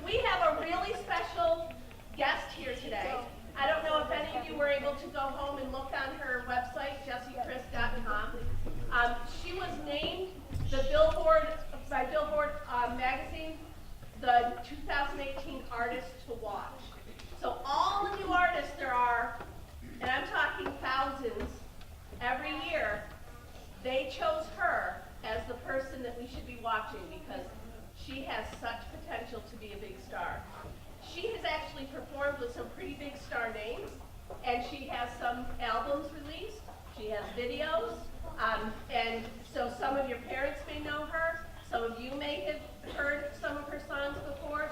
We have a really special guest here today. I don't know if any of you were able to go home and look on her website, jessiechris.com. She was named by Billboard magazine the 2018 Artist to Watch. So all the new artists there are, and I'm talking thousands, every year, they chose her as the person that we should be watching because she has such potential to be a big star. She has actually performed with some pretty big star names, and she has some albums released. She has videos, and so some of your parents may know her. Some of you may have heard some of her songs before.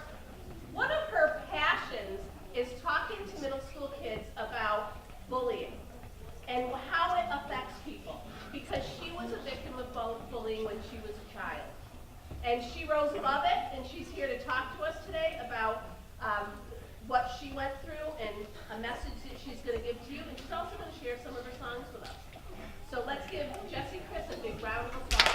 One of her passions is talking to middle school kids about bullying and how it affects people, because she was a victim of bullying when she was a child. And she rose above it, and she's here to talk to us today about what she went through and a message that she's going to give to you, and she's also going to share some of her songs with us. So let's give Jessie Chris a big round of applause.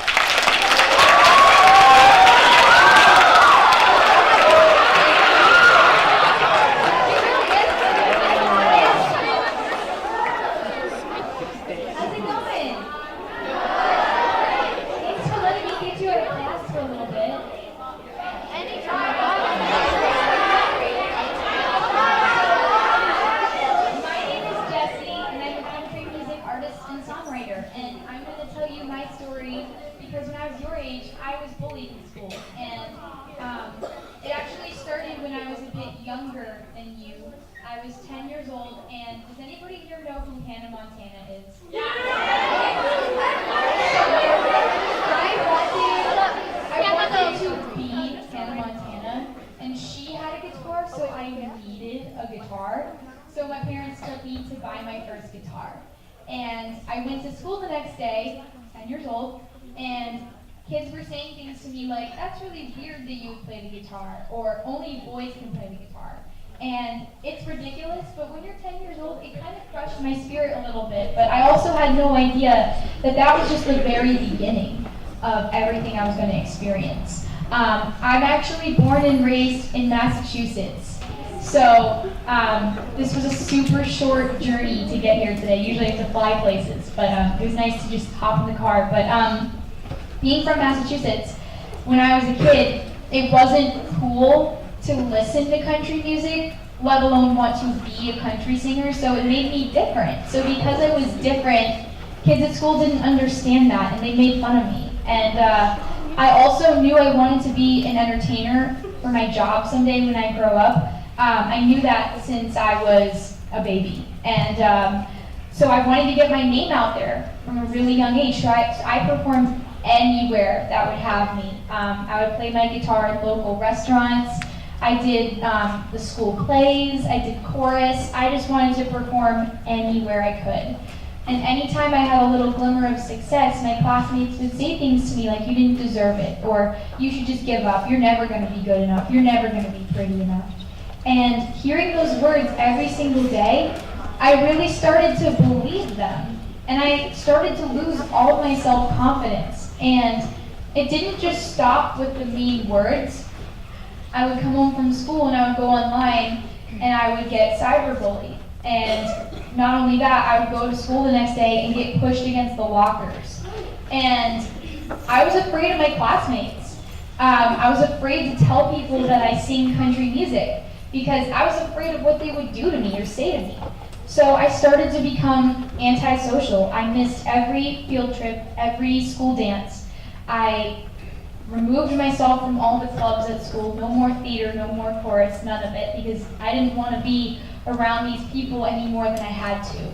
I was 10 years old, and does anybody here know who Hannah Montana is? Yeah. I wanted to be Hannah Montana, and she had a guitar, so I needed a guitar. So my parents took me to buy my first guitar. And I went to school the next day, 10 years old, and kids were saying things to me like, that's really weird that you would play the guitar, or only boys can play the guitar. And it's ridiculous, but when you're 10 years old, it kind of crushed my spirit a little bit. But I also had no idea that that was just the very beginning of everything I was going to experience. I'm actually born and raised in Massachusetts. So this was a super short journey to get here today. Usually I have to fly places, but it was nice to just hop in the car. But being from Massachusetts, when I was a kid, it wasn't cool to listen to country music, let alone want to be a country singer, so it made me different. So because I was different, kids at school didn't understand that, and they made fun of me. And I also knew I wanted to be an entertainer for my job someday when I grow up. I knew that since I was a baby. And so I wanted to get my name out there from a really young age. So I performed anywhere that would have me. I would play my guitar in local restaurants. I did the school plays, I did chorus. I just wanted to perform anywhere I could. And anytime I had a little glimmer of success, my classmates would say things to me like, you didn't deserve it, or you should just give up, you're never going to be good enough, you're never going to be pretty enough. And hearing those words every single day, I really started to believe them. And I started to lose all of my self-confidence. And it didn't just stop with the mean words. I would come home from school and I would go online and I would get cyberbullied. And not only that, I would go to school the next day and get pushed against the lockers. And I was afraid of my classmates. I was afraid to tell people that I sing country music because I was afraid of what they would do to me or say to me. So I started to become antisocial. I missed every field trip, every school dance. I removed myself from all the clubs at school. No more theater, no more chorus, none of it, because I didn't want to be around these people any more than I had to.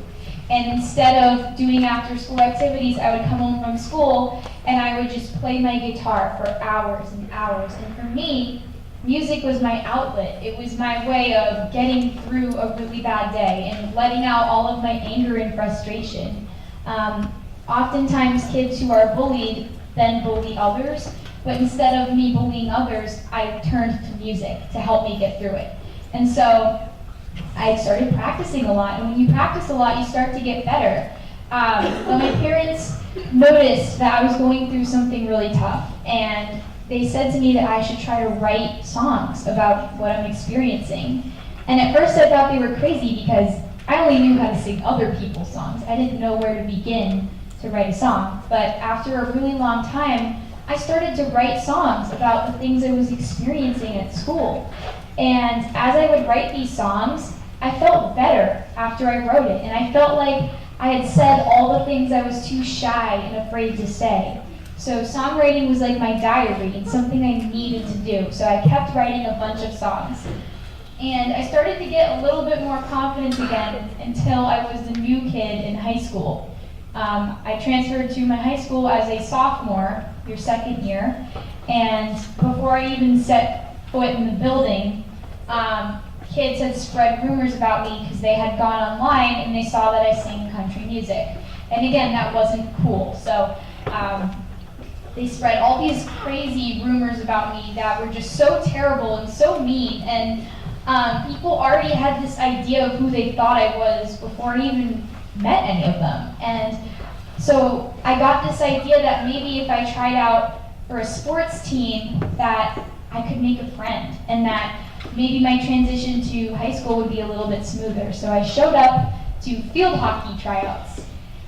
And instead of doing after school activities, I would come home from school and I would just play my guitar for hours and hours. And for me, music was my outlet. It was my way of getting through a really bad day and letting out all of my anger and frustration. Oftentimes kids who are bullied then bully others. But instead of me bullying others, I turned to music to help me get through it. And so I started practicing a lot. And when you practice a lot, you start to get better. But my parents noticed that I was going through something really tough. And they said to me that I should try to write songs about what I'm experiencing. And at first I thought they were crazy because I only knew how to sing other people's songs. I didn't know where to begin to write a song. But after a really long time, I started to write songs about the things I was experiencing at school. And as I would write these songs, I felt better after I wrote it. And I felt like I had said all the things I was too shy and afraid to say. So songwriting was like my diary and something I needed to do. So I kept writing a bunch of songs. And I started to get a little bit more confident again until I was the new kid in high school. I transferred to my high school as a sophomore, your second year, and before I even set foot in the building, kids had spread rumors about me because they had gone online and they saw that I sang country music. And again, that wasn't cool. So they spread all these crazy rumors about me that were just so terrible and so mean. And people already had this idea of who they thought I was before I even met any of them. And so I got this idea that maybe if I tried out for a sports team that I could make a friend and that maybe my transition to high school would be a little bit smoother. So I showed up to field hockey tryouts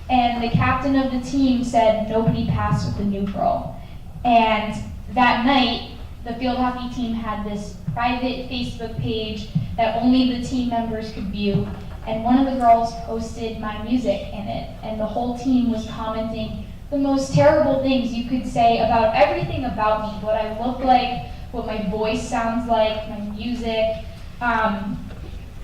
and the captain of the team said nobody passed with the new girl. And that night, the field hockey team had this private Facebook page that only the team members could view, and one of the girls posted my music in it, and the whole team was commenting the most terrible things you could say about everything about me, what I look like, what my voice sounds like, my music. I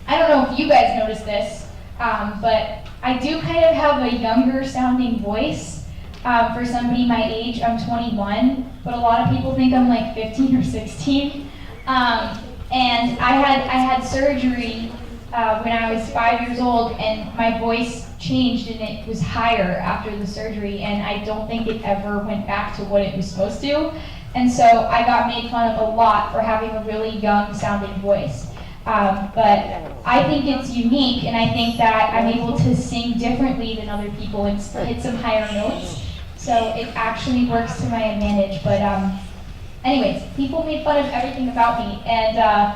don't know if you guys noticed this, but I do kind of have a younger sounding voice for somebody my age. I'm 21, but a lot of people think I'm like 15 or 16. And I had surgery when I was 5 years old, and my voice changed and it was higher after the surgery, and I don't think it ever went back to what it was supposed to. And so I got made fun of a lot for having a really young sounding voice. But I think it's unique, and I think that I'm able to sing differently than other people and hit some higher notes. So it actually works to my advantage. But anyways, people made fun of everything about me, and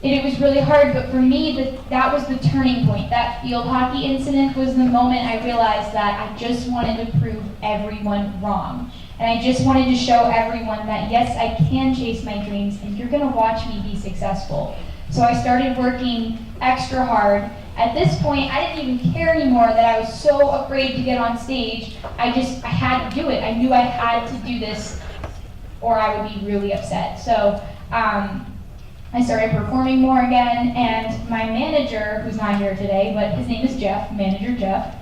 it was really hard. But for me, that was the turning point. That field hockey incident was the moment I realized that I just wanted to prove everyone wrong. And I just wanted to show everyone that yes, I can chase my dreams, and you're gonna watch me be successful. So I started working extra hard. At this point, I didn't even care anymore that I was so afraid to get on stage. I had to do it. I knew I had to do this or I would be really upset. So I started performing more again, and my manager, who's not here today, but his name is Jeff, Manager Jeff,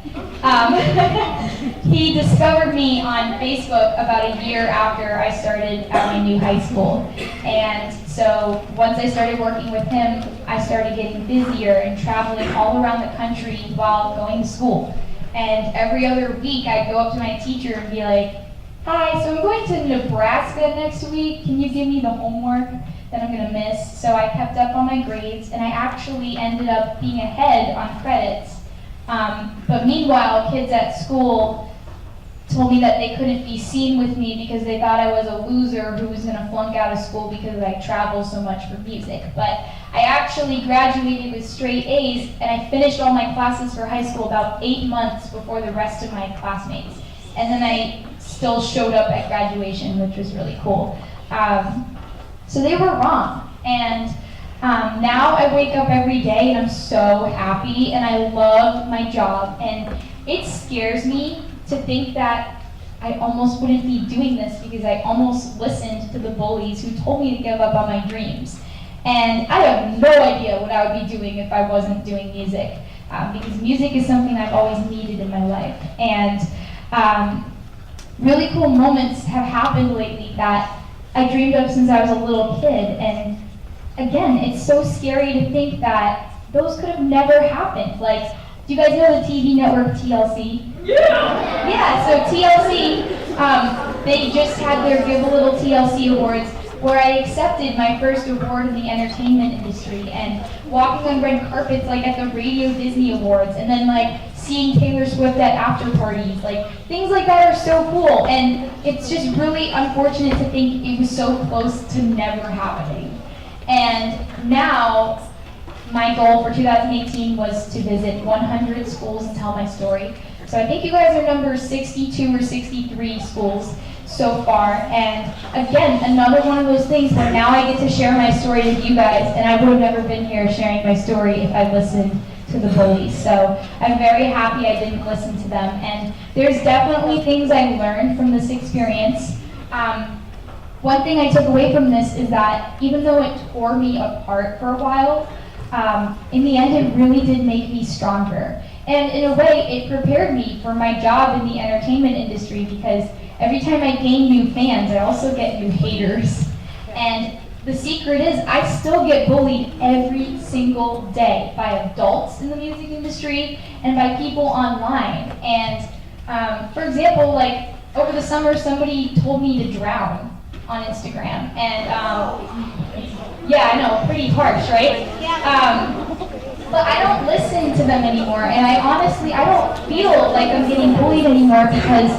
he discovered me on Facebook about a year after I started at my new high school. And so once I started working with him, I started getting busier and traveling all around the country while going to school. And every other week, I'd go up to my teacher and be like, "Hi, so I'm going to Nebraska next week. Can you give me the homework that I'm gonna miss?" So I kept up on my grades, and I actually ended up being ahead on credits. But meanwhile, kids at school told me that they couldn't be seen with me because they thought I was a loser who was gonna flunk out of school because I travel so much for music. But I actually graduated with straight A's, and I finished all my classes for high school about 8 months before the rest of my classmates. And then I still showed up at graduation, which was really cool. So they were wrong. And now I wake up every day and I'm so happy and I love my job. And it scares me to think that I almost wouldn't be doing this because I almost listened to the bullies who told me to give up on my dreams. And I have no idea what I would be doing if I wasn't doing music, because music is something I've always needed in my life. And really cool moments have happened lately that I dreamed of since I was a little kid. And again, it's so scary to think that those could have never happened. Like, do you guys know the TV network TLC? Yeah, so TLC, they just had their Give a Little TLC Awards where I accepted my first award in the entertainment industry, and walking on red carpets like at the Radio Disney Awards, and then like seeing Taylor Swift at after parties. Like, things like that are so cool, and it's just really unfortunate to think it was so close to never happening. And now, my goal for 2018 was to visit 100 schools and tell my story. So I think you guys are number 62 or 63 schools so far. And again, another one of those things where now I get to share my story with you guys, and I would have never been here sharing my story if I listened to the bullies. So I'm very happy I didn't listen to them. And there's definitely things I learned from this experience. One thing I took away from this is that even though it tore me apart for a while, in the end it really did make me stronger. And in a way, it prepared me for my job in the entertainment industry, because every time I gain new fans, I also get new haters. And the secret is, I still get bullied every single day by adults in the music industry and by people online. And for example, like over the summer, somebody told me to drown on Instagram. And yeah, I know, pretty harsh, right? But I don't listen to them anymore, and I don't feel like I'm getting bullied anymore, because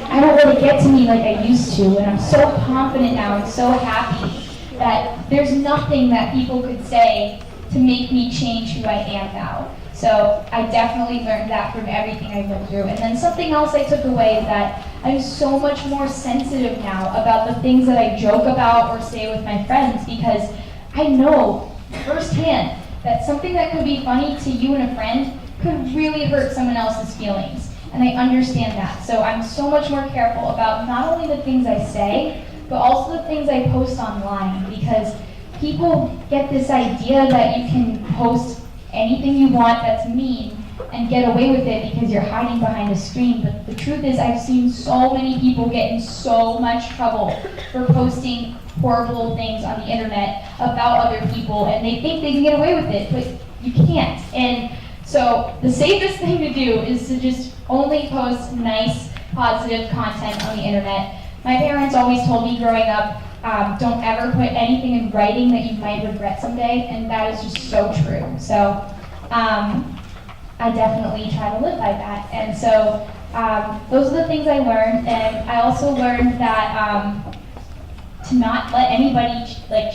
I don't let it get to me like I used to, and I'm so confident now and so happy that there's nothing that people could say to make me change who I am now. So I definitely learned that from everything I went through. And then something else I took away is that I'm so much more sensitive now about the things that I joke about or say with my friends, because I know firsthand that something that could be funny to you and a friend could really hurt someone else's feelings. And I understand that. So I'm so much more careful about not only the things I say, but also the things I post online, because people get this idea that you can post anything you want that's mean and get away with it because you're hiding behind a screen. But the truth is, I've seen so many people get in so much trouble for posting horrible things on the internet about other people, and they think they can get away with it, but you can't. And so the safest thing to do is to just only post nice, positive content on the internet. My parents always told me growing up, don't ever put anything in writing that you might regret someday, and that is just so true. So I definitely try to live by that. And so those are the things I learned, and I also learned that to not let anybody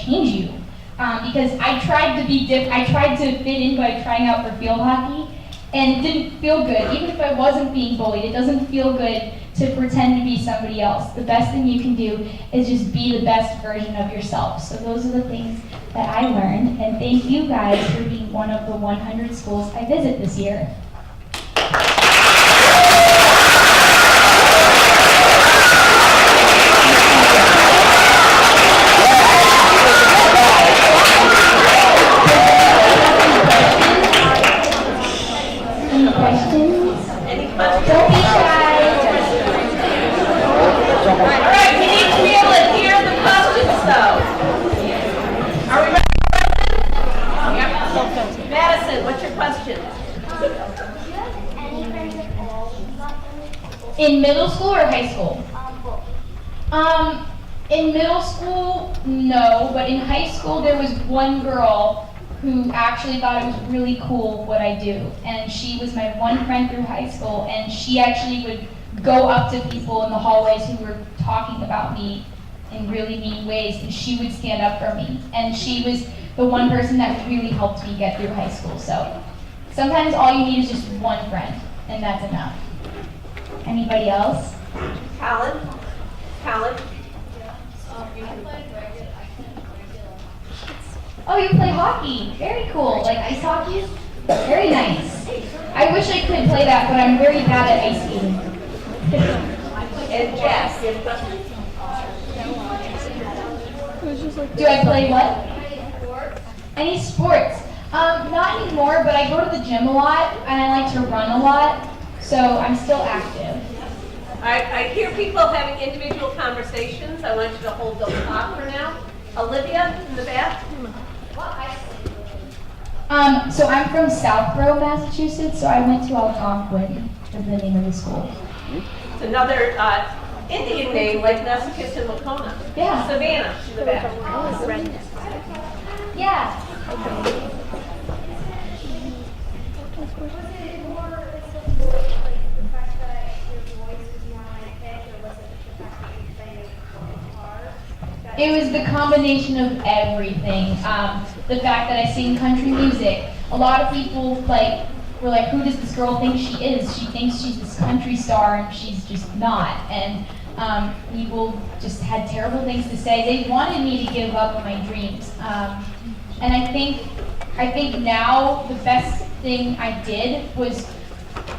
change you, because I tried to be I tried to fit in by trying out for field hockey, and it didn't feel good. Even if I wasn't being bullied, it doesn't feel good to pretend to be somebody else. The best thing you can do is just be the best version of yourself. So those are the things that I learned, and thank you guys for being one of the 100 schools I visit this year. Any questions? Don't be shy. All right, we need to be able to hear the questions, though. Are we ready for questions? Yep. Madison, what's your question? In middle school or high school? In middle school, no, but in high school there was one girl who actually thought it was really cool what I do. And she was my one friend through high school, and she actually would go up to people in the hallways who were talking about me in really mean ways, and she would stand up for me. And she was the one person that really helped me get through high school. So sometimes all you need is just one friend, and that's enough. Anybody else? Colin? Oh, you play hockey. Very cool. Like ice hockey? Very nice. I wish I could play that, but I'm very bad at ice skating. And Jess, you have a question? Do I play what? Any sports? Not anymore, but I go to the gym a lot, and I like to run a lot, so I'm still active. I hear people having individual conversations. I want you to hold those off for now. Olivia, in the back. So I'm from Southborough, Massachusetts, so I went to Algonquin, is the name of the school. It's another Indian name like Nessacus and Makona. Yeah. Savannah in the back. Yeah. It was the combination of everything. The fact that I sing country music. A lot of people were like, who does this girl think she is? She thinks she's this country star and she's just not. And people just had terrible things to say. They wanted me to give up on my dreams. And I think now the best thing I did was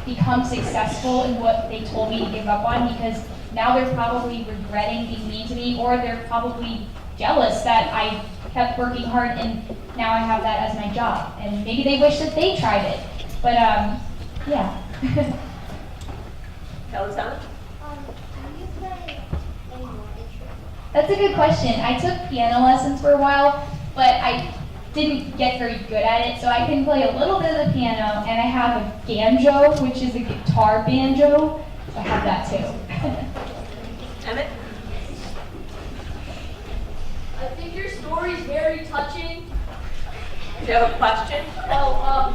become successful in what they told me to give up on, because now they're probably regretting being mean to me, or they're probably jealous that I kept working hard and now I have that as my job. And maybe they wish that they tried it. But yeah. Peloton? That's a good question. I took piano lessons for a while, but I didn't get very good at it, so I can play a little bit of the piano, and I have a banjo, which is a guitar banjo, so I have that too. Emmett? I think your story is very touching. Do you have a question? Oh,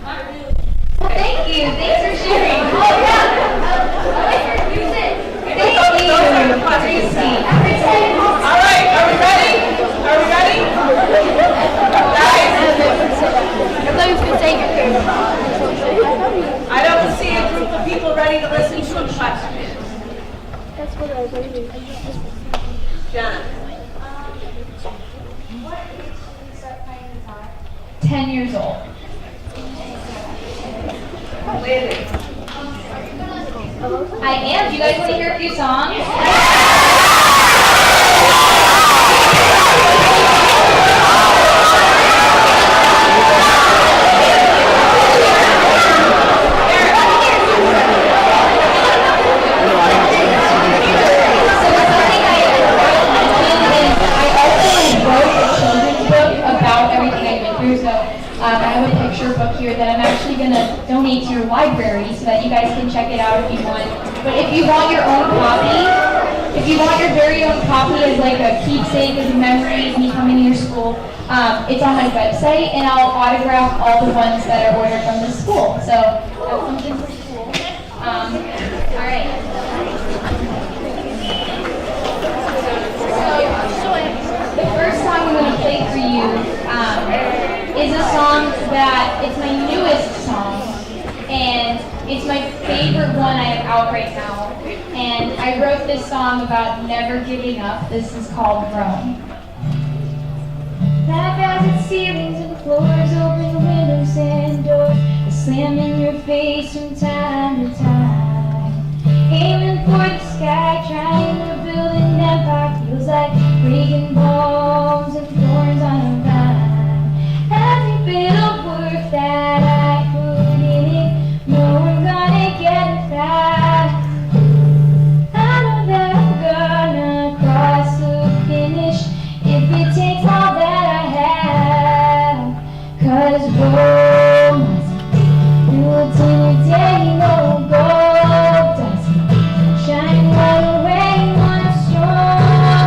not really. Thank you. Thanks for sharing. Oh yeah. I like your music. Thank you. Those are the questions. All right, are we ready? Are we ready? Guys? I thought you were going to say your I don't see a group of people ready to listen to a question. That's what I was reading. John? 10 years old. Landon? I am. Do you guys want to hear a few songs? I have a picture book here that I'm actually going to donate to your library so that you guys can check it out if you want. But if you want your own copy, if you want your very own copy as like a keepsake, as a memory of me coming to your school, it's on my website, and I'll autograph all the ones that are ordered from the school. So that's something for school. All right. So the first song I'm going to play for you is a song that, it's my newest song, and it's my favorite one I have out right now. And I wrote this song about never giving up. This is called Rome. Life has its ceilings and floors, open windows and doors that slam in your face from time to time. Aiming for the sky, trying to build an empire, feels like breaking bones and thorns on a vine. Every bit of work that I put in it, no one's gonna get it back. I know that I'm gonna cross the finish if it takes all that I have. 'Cause Rome built in a day, no gold doesn't shine right away on a storm.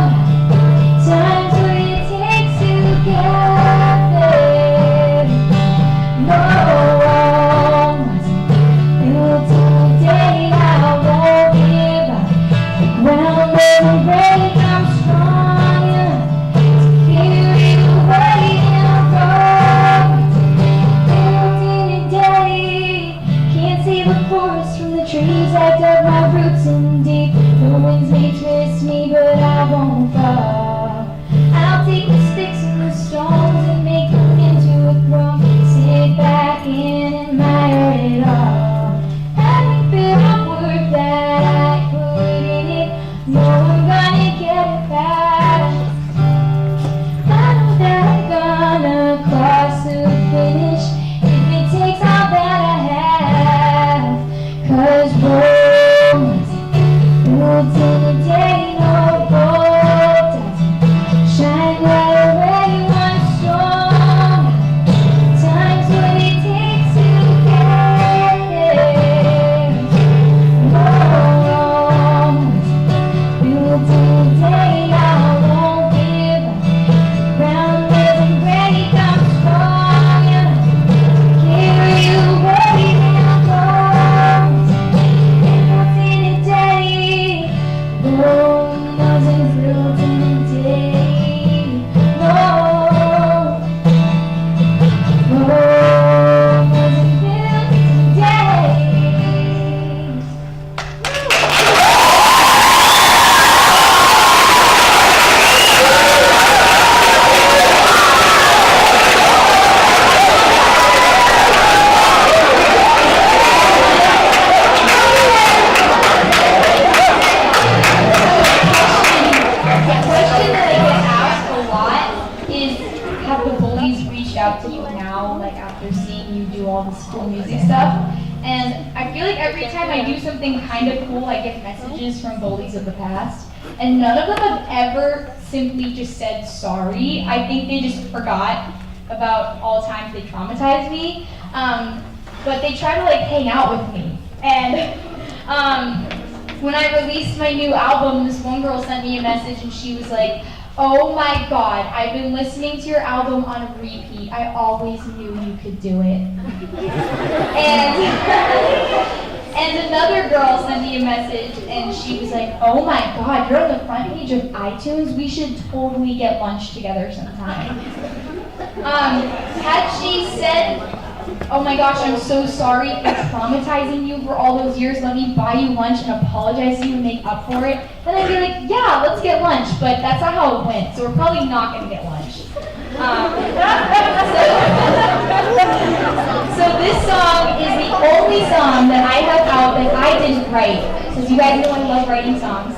all the school music stuff. And I feel like every time I do something kind of cool, I get messages from bullies of the past. And none of them have ever simply just said sorry. I think they just forgot about all the times they traumatized me. But they try to like hang out with me. And when I released my new album, this one girl sent me a message and she was like, "Oh my God, I've been listening to your album on repeat. I always knew you could do it." And another girl sent me a message and she was like, "Oh my God, you're on the front page of iTunes. We should totally get lunch together sometime." Had she said, "Oh my gosh, I'm so sorry for traumatizing you for all those years. Let me buy you lunch and apologize to you and make up for it," then I'd be like, "Yeah, let's get lunch." But that's not how it went, so we're probably not going to get lunch. So this song is the only song that I have out that I didn't write, because you guys know I love writing songs.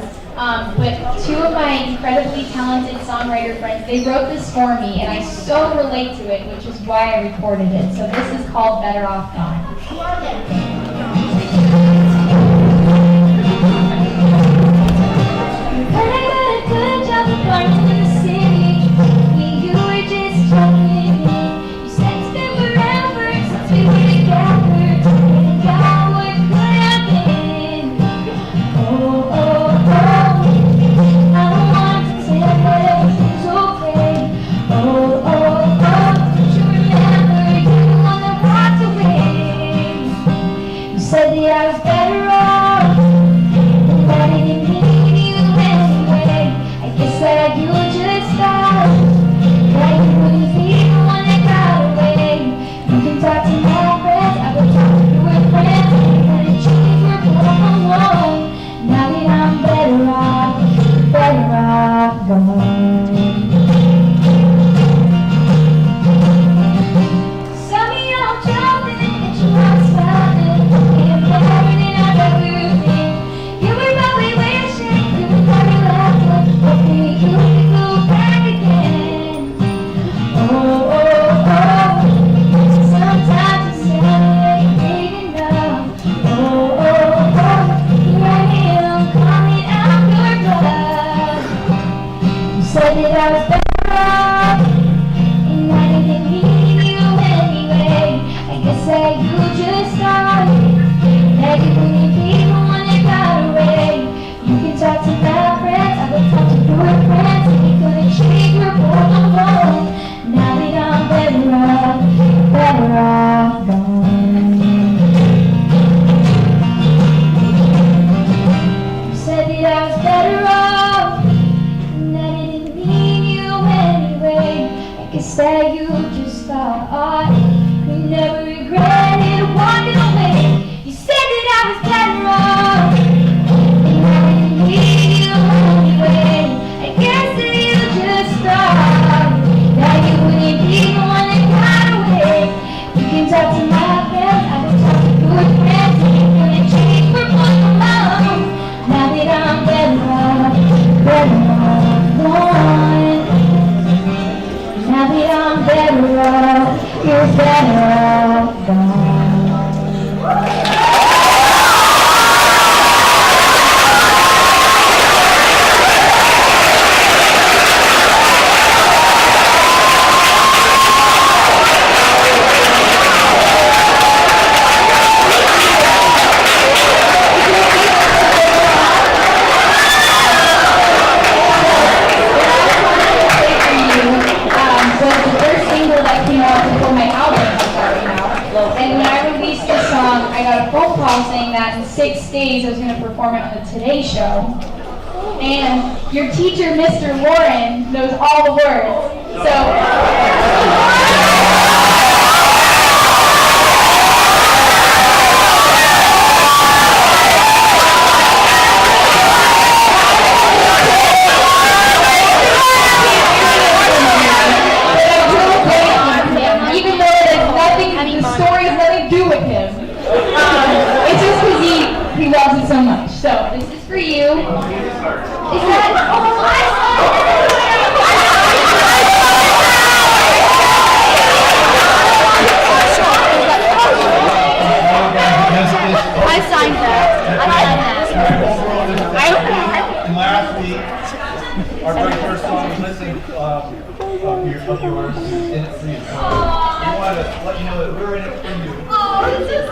But two of my incredibly talented songwriter friends, they wrote this for me, and I so relate to it, which is why I recorded it. So this is called Better Off Gone. Heard I got a good job apartment in the city. You were just checking in. You said it's been forever since we were together. And God, what could have been? Oh, oh, oh. I don't want to tell you everything's okay. Oh, oh, oh. Don't you remember you're the one that walked away? You said that I was better off, and I didn't need you anyway. I guess that you just thought that you wouldn't be the one that got away. You can talk to my friends, I will talk to your friends, and the chains were both alone. Now that I'm better off gone. Saw me all jumping, and you all smiling, and better than I've ever been. You were probably wishing, you were probably laughing, hoping you could go back again. Oh, oh, oh. Sometimes it's sad, big enough. Oh, oh, oh. Here I am, calling out your bluff. You said that I was better off, and I didn't need you anyway. I guess that you just thought that you wouldn't be the one that got away. You can talk to my friends, I will talk to your friends, and we couldn't change, we're both alone. Now that I'm better off gone. You said that I was better off, and I didn't need you anyway. I guess that you just thought you never regretted walking away. You said that I was better off, and I didn't need you anyway. I guess that you just thought that you wouldn't be the one that got away. You can talk to my friends, I will talk to your friends, and you're gonna change, we're both alone. Now that I'm better off gone. Now that I'm better off, you're better off gone. Saying that in 6 days I was going to perform it on the Today Show. And your teacher, Mr. Warren, knows all the words. So even though it has nothing, the story has nothing to do with him. It's just because he loves it so much. So this is for you. Is that? Oh, first song we listened of yours, In It For You. So we wanted to let you know that we're in it for you. Oh, this is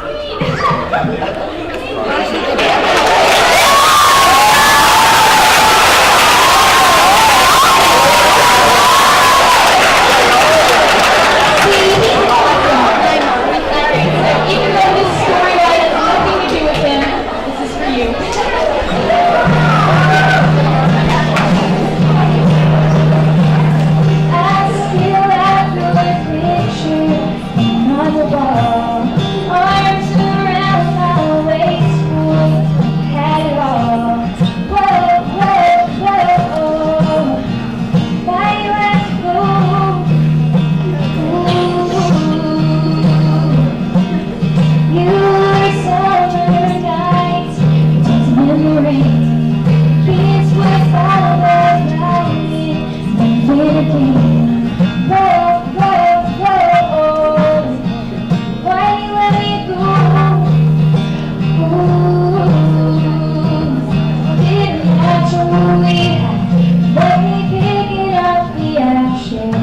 Even though this storyline has nothing to do with him, this is for you. I still have your picture on the wall. Arms around my waist, boy, had it all. Whoa, whoa, whoa. Why you have to go? You were summer nights, dancing in the rain. Kids with all the lightning, and winning. Whoa, whoa, whoa. Why you let me go? Didn't naturally let me picking up the ashes.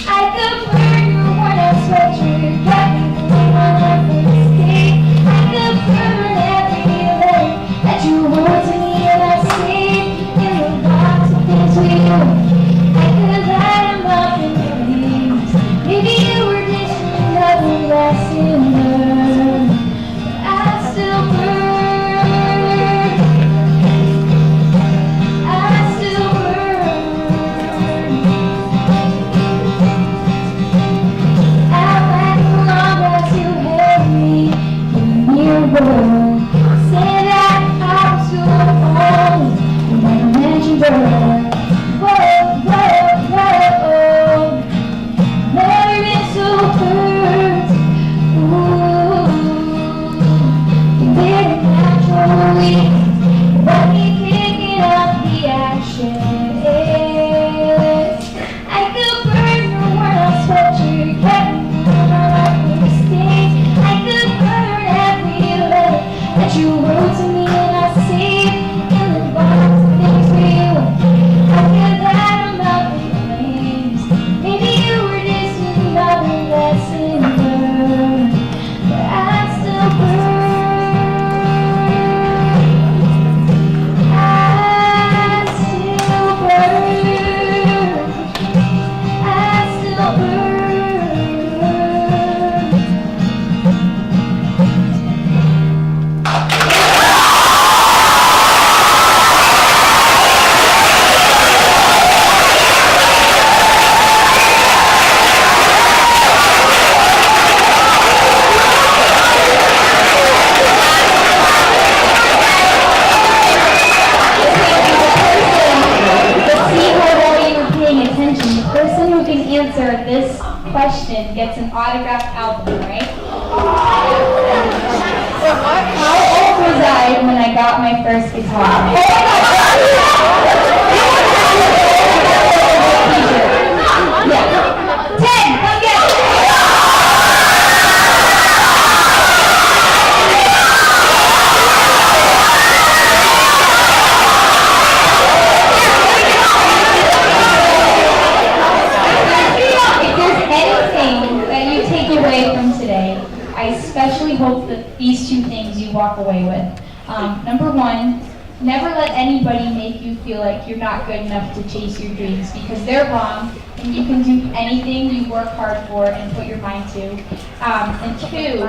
I could burn your worn out sweatshirt, got me from my first date. I could burn every letter that you wrote to me, and I stayed in the box of things we do. I could light 'em up in flames. Maybe you were just another lesson learned, but I still burn. I still burn. I like the long as you held me in the mirror. Say that I was your own, and I mentioned her. Whoa, whoa, whoa. Never been so hurt. Ooh, you did it naturally. Let me picking up the ashes. I could burn your worn out sweatshirt, kept me from my first date. I could burn every letter that you wrote to me, and I saved in the box of things we were. I could light 'em up in flames. Maybe you were just another lesson learned, but I still burn. I still burn. I still burn. Let's see how well you were paying attention. The person who can answer this question gets an autographed album, right? How old was I when I got my first guitar? Yeah. 10, come get it. If there's anything that you take away from today, I especially hope that these two things you walk away with. Number one, never let anybody make you feel like you're not good enough to chase your dreams, because they're wrong, and you can do anything you work hard for and put your mind to. And two,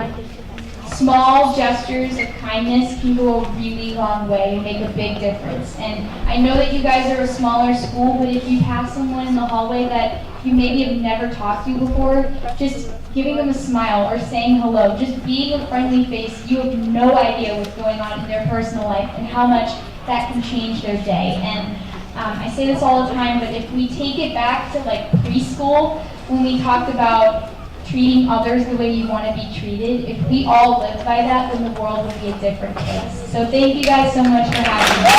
small gestures of kindness can go a really long way and make a big difference. And I know that you guys are a smaller school, but if you pass someone in the hallway that you maybe have never talked to before, just giving them a smile or saying hello, just being a friendly face, you have no idea what's going on in their personal life and how much that can change their day. And I say this all the time, but if we take it back to like preschool, when we talked about treating others the way you want to be treated, if we all lived by that, then the world would be a different place. So thank you guys so much for having me.